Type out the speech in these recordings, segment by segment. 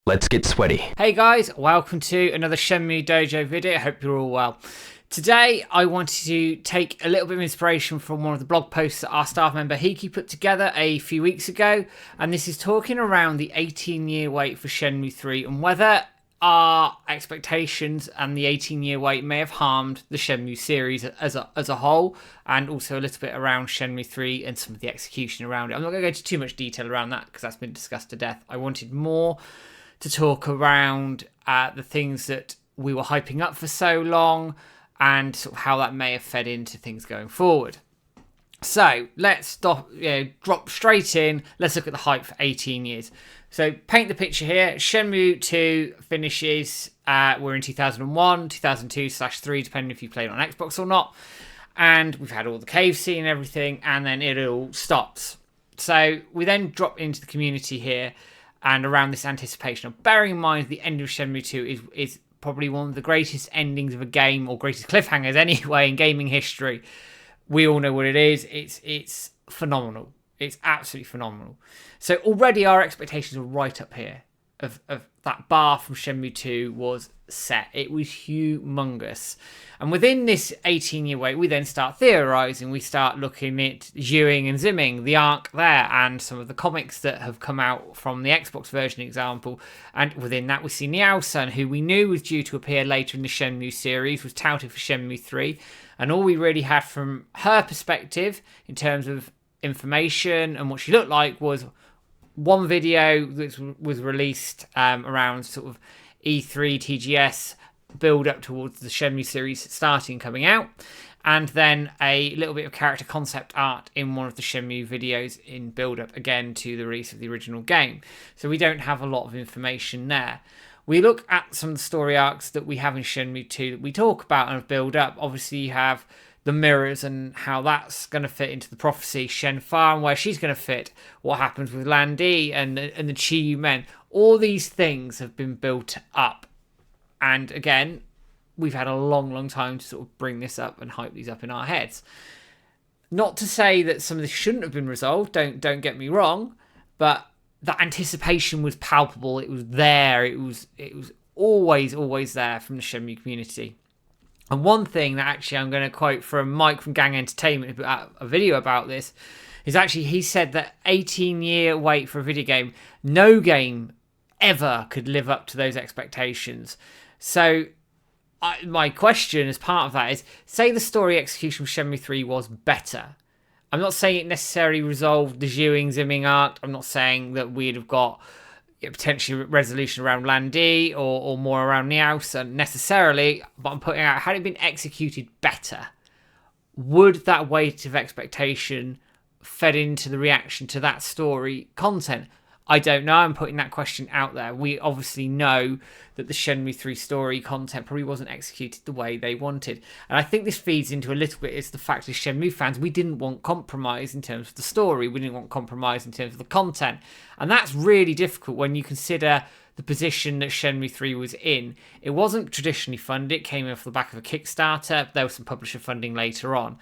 Let's get sweaty. Hey guys, welcome to another Shenmue Dojo video. I hope you're all well. Today I wanted to take a little bit of inspiration from one of the blog posts that our staff member Hiki put together a few weeks ago, and this is talking around the 18-year wait for Shenmue 3 and whether our expectations and the 18-year wait may have harmed the Shenmue series as a whole, and also a little bit around Shenmue 3 and some of the execution around it. I'm not going to go into too much detail around that because that's been discussed to death. I wanted more to talk around the things that we were hyping up for so long and sort of how that may have fed into things going forward. So let's drop straight in. Let's look at the hype for 18 years. So paint the picture here. Shenmue 2 finishes, we're in 2001, 2002/3, depending if you played on Xbox or not. And we've had all the cave scene and everything, and then it all stops. So we then drop into the community here and around this anticipation. Now, bearing in mind the end of Shenmue 2 is probably one of the greatest endings of a game, or greatest cliffhangers anyway, in gaming history. We all know what it is. It's phenomenal. It's absolutely phenomenal. So already our expectations were right up here. Of that bar from Shenmue 2 was set. It was humongous. And within this 18-year wait, we then start theorising. We start looking at Zhuing and Zimming, the arc there, and some of the comics that have come out from the Xbox version example. And within that, we see Niao-san, who we knew was due to appear later in the Shenmue series, was touted for Shenmue 3. And all we really had from her perspective, in terms of information and what she looked like, was one video that was released around sort of E3 TGS build up towards the Shenmue series starting coming out, and then a little bit of character concept art in one of the Shenmue videos in build up again to the release of the original game. So we don't have a lot of information there. We look at some of the story arcs that we have in Shenmue 2 that we talk about and build up. Obviously you have the mirrors and how that's going to fit into the prophecy, Shenfa and where she's going to fit, what happens with Lan Di and the Chiyu men. All these things have been built up. And again, we've had a long time to sort of bring this up and hype these up in our heads. Not to say that some of this shouldn't have been resolved, don't get me wrong, but that anticipation was palpable. It was there. It was always there from the Shenmue community. And one thing that actually I'm going to quote from Mike from Gang Entertainment, who put out a video about this, is actually he said that 18-year wait for a video game, no game ever could live up to those expectations. So my question as part of that is, say the story execution of Shenmue 3 was better. I'm not saying it necessarily resolved the Zhuing Zimming arc. I'm not saying that we'd have got potentially resolution around Lan Di or more around Niao necessarily, but I'm putting out, had it been executed better, would that weight of expectation fed into the reaction to that story content? I don't know. I'm putting that question out there. We obviously know that the Shenmue 3 story content probably wasn't executed the way they wanted. And I think this feeds into a little bit is the fact as Shenmue fans, we didn't want compromise in terms of the story. We didn't want compromise in terms of the content. And that's really difficult when you consider the position that Shenmue 3 was in. It wasn't traditionally funded. It came off the back of a Kickstarter. There was some publisher funding later on.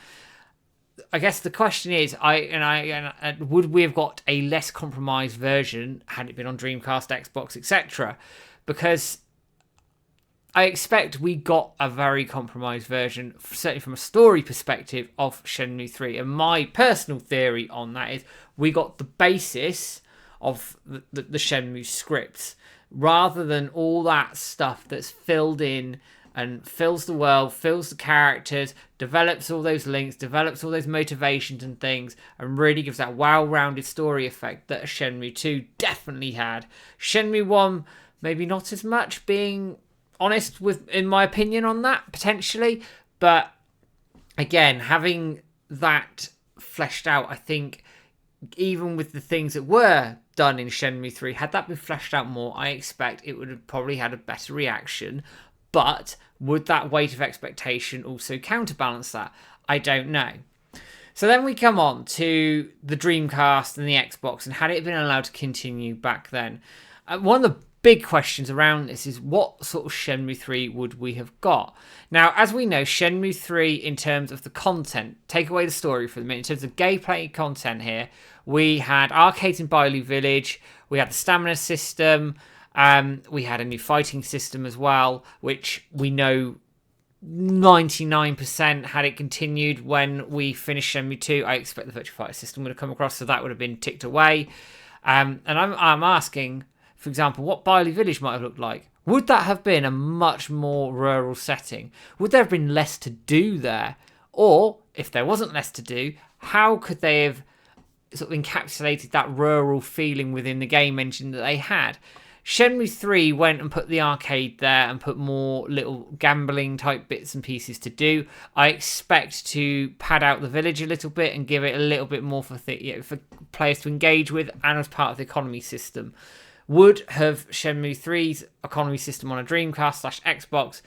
I guess the question is, would we have got a less compromised version had it been on Dreamcast, Xbox, etc.? Because I expect we got a very compromised version, certainly from a story perspective, of Shenmue 3. And my personal theory on that is we got the basis of the Shenmue scripts, rather than all that stuff that's filled in and fills the world, fills the characters, develops all those links, develops all those motivations and things, and really gives that well-rounded story effect that a Shenmue 2 definitely had. Shenmue 1, maybe not as much, being honest with, in my opinion on that, potentially. But again, having that fleshed out, I think, even with the things that were done in Shenmue 3, had that been fleshed out more, I expect it would have probably had a better reaction. But would that weight of expectation also counterbalance that? I don't know. So then we come on to the Dreamcast and the Xbox, and had it been allowed to continue back then. One of the big questions around this is, what sort of Shenmue 3 would we have got? Now, as we know, Shenmue 3, in terms of the content, take away the story for the minute, in terms of gameplay content here, we had arcades in Bailu Village, we had the stamina system, We had a new fighting system as well, which we know 99% had it continued when we finished Shenmue 2, I expect the Virtual Fighter system would have come across, so that would have been ticked away. And I'm asking, for example, what Bailu Village might have looked like. Would that have been a much more rural setting? Would there have been less to do there? Or, if there wasn't less to do, how could they have sort of encapsulated that rural feeling within the game engine that they had? Shenmue 3 went and put the arcade there and put more little gambling type bits and pieces to do. I expect to pad out the village a little bit and give it a little bit more for players to engage with and as part of the economy system. Would have Shenmue 3's economy system on a Dreamcast / Xbox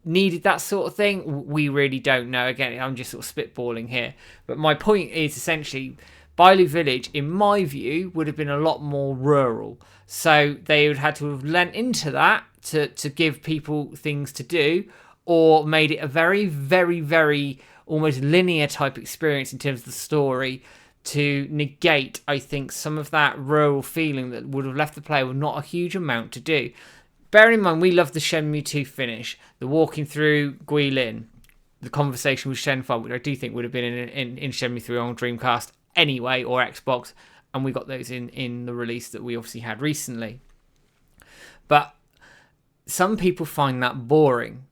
needed that sort of thing? We really don't know. Again, I'm just sort of spitballing here. But my point is essentially, Bailu Village, in my view, would have been a lot more rural. So they would have had to have lent into that to give people things to do, or made it a very, very, very almost linear type experience in terms of the story to negate, I think, some of that rural feeling that would have left the player with not a huge amount to do. Bearing in mind, we love the Shenmue 2 finish, the walking through Guilin, the conversation with Shenfang, which I do think would have been in Shenmue 3 on Dreamcast anyway, or Xbox, and we got those in the release that we obviously had recently. But some people find that boring.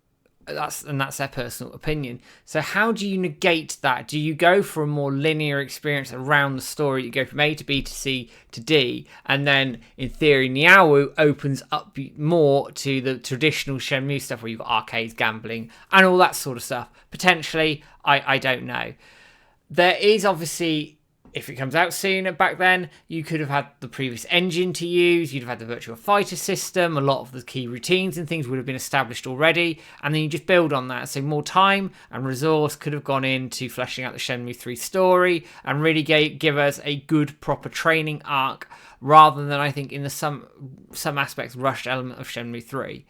That's their personal opinion. So how do you negate that? Do you go for a more linear experience around the story? You go from A to B to C to D, and then in theory Niawu opens up more to the traditional Shenmue stuff where you've got arcades, gambling, and all that sort of stuff. Potentially, I don't know. There is obviously, if it comes out sooner, back then, you could have had the previous engine to use, you'd have had the Virtual Fighter system, a lot of the key routines and things would have been established already, and then you just build on that. So more time and resource could have gone into fleshing out the Shenmue 3 story and really give us a good, proper training arc, rather than, I think, in the some aspects, rushed element of Shenmue 3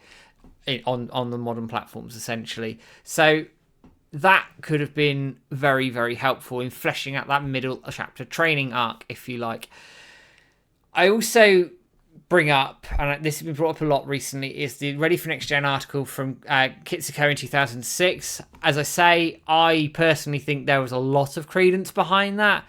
on the modern platforms, essentially. So that could have been very, very helpful in fleshing out that middle chapter training arc, if you like. I also bring up, and this has been brought up a lot recently, is the Ready for Next Gen article from Kitsuko in 2006. As I say, I personally think there was a lot of credence behind that,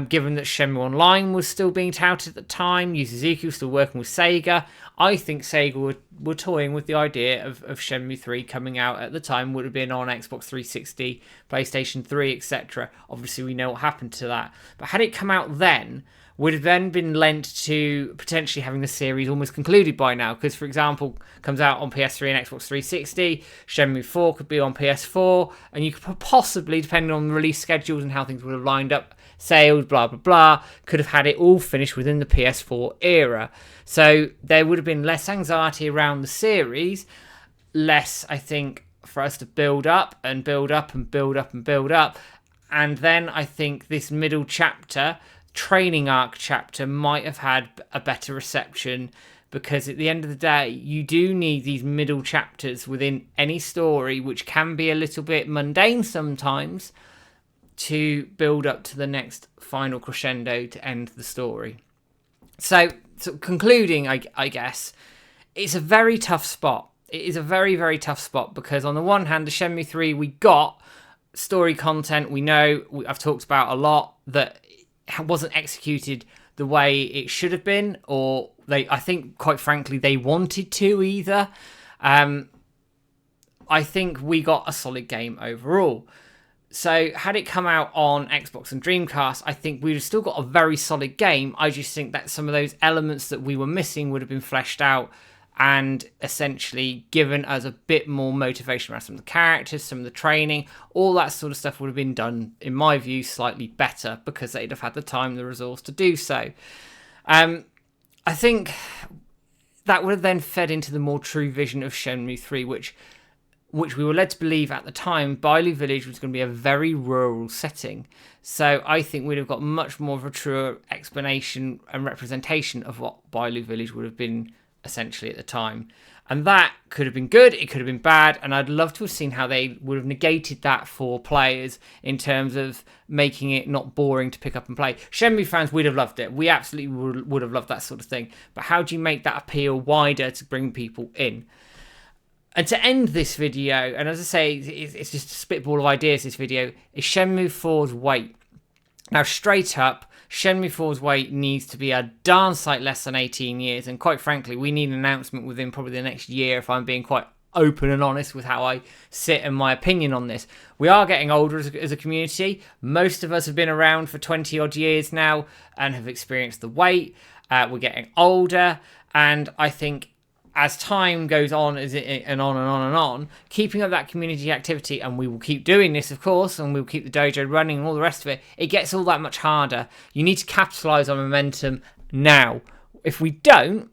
given that Shenmue Online was still being touted at the time, Yu Suzuki was still working with Sega. I think Sega were toying with the idea of Shenmue 3 coming out at the time, would have been on Xbox 360, PlayStation 3, etc. Obviously, we know what happened to that. But had it come out then, would have then been lent to potentially having the series almost concluded by now. Because, for example, comes out on PS3 and Xbox 360, Shenmue 4 could be on PS4, and you could possibly, depending on the release schedules and how things would have lined up, sales, blah, blah, blah, could have had it all finished within the PS4 era. So there would have been less anxiety around the series, less, I think, for us to build up and build up and build up and build up. And then I think this middle chapter, training arc chapter, might have had a better reception, because at the end of the day, you do need these middle chapters within any story, which can be a little bit mundane sometimes, to build up to the next final crescendo to end the story. So concluding, I guess, it's a very tough spot. It is a very, very tough spot, because on the one hand, the Shenmue 3, we got story content. We know, I've talked about a lot, that wasn't executed the way it should have been, or I think, quite frankly, they wanted to either. I think we got a solid game overall. So had it come out on Xbox and Dreamcast, I think we'd have still got a very solid game. I just think that some of those elements that we were missing would have been fleshed out and essentially given us a bit more motivation around some of the characters, some of the training, all that sort of stuff would have been done, in my view, slightly better, because they'd have had the time, the resource to do so. I think that would have then fed into the more true vision of Shenmue 3, which we were led to believe at the time Bailu Village was going to be a very rural setting. So I think we'd have got much more of a truer explanation and representation of what Bailu Village would have been essentially, at the time. And that could have been good, it could have been bad, and I'd love to have seen how they would have negated that for players in terms of making it not boring to pick up and play. Shenmue fans would have loved it. We absolutely would have loved that sort of thing. But how do you make that appeal wider to bring people in? And to end this video, and as I say, it's just a spitball of ideas, this video, is Shenmue 4's weight. Now, straight up, Shenmue 4's weight needs to be a darn sight less than 18 years, and quite frankly, we need an announcement within probably the next year if I'm being quite open and honest with how I sit and my opinion on this. We are getting older as a community. Most of us have been around for 20 odd years now and have experienced the weight. We're getting older, and I think as time goes on and on, keeping up that community activity, and we will keep doing this, of course, and we'll keep the dojo running and all the rest of it, it gets all that much harder. You need to capitalise on momentum now. If we don't,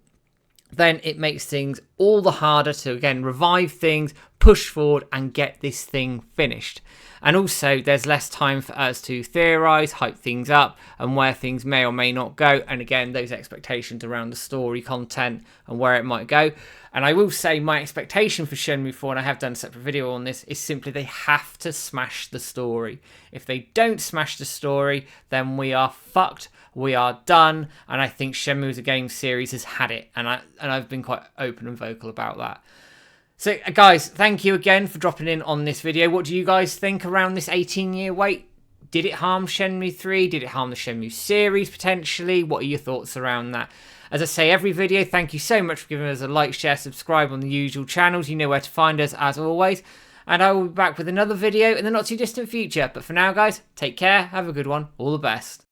then it makes things all the harder to, again, revive things, push forward, and get this thing finished. And also, there's less time for us to theorise, hype things up, and where things may or may not go. And again, those expectations around the story content and where it might go. And I will say my expectation for Shenmue 4, and I have done a separate video on this, is simply they have to smash the story. If they don't smash the story, then we are fucked. We are done. And I think Shenmue as a game series has had it. And I've been quite open and vocal about that. So, guys, thank you again for dropping in on this video. What do you guys think around this 18-year wait? Did it harm Shenmue 3? Did it harm the Shenmue series, potentially? What are your thoughts around that? As I say, every video, thank you so much for giving us a like, share, subscribe on the usual channels. You know where to find us, as always. And I will be back with another video in the not-too-distant future. But for now, guys, take care, have a good one, all the best.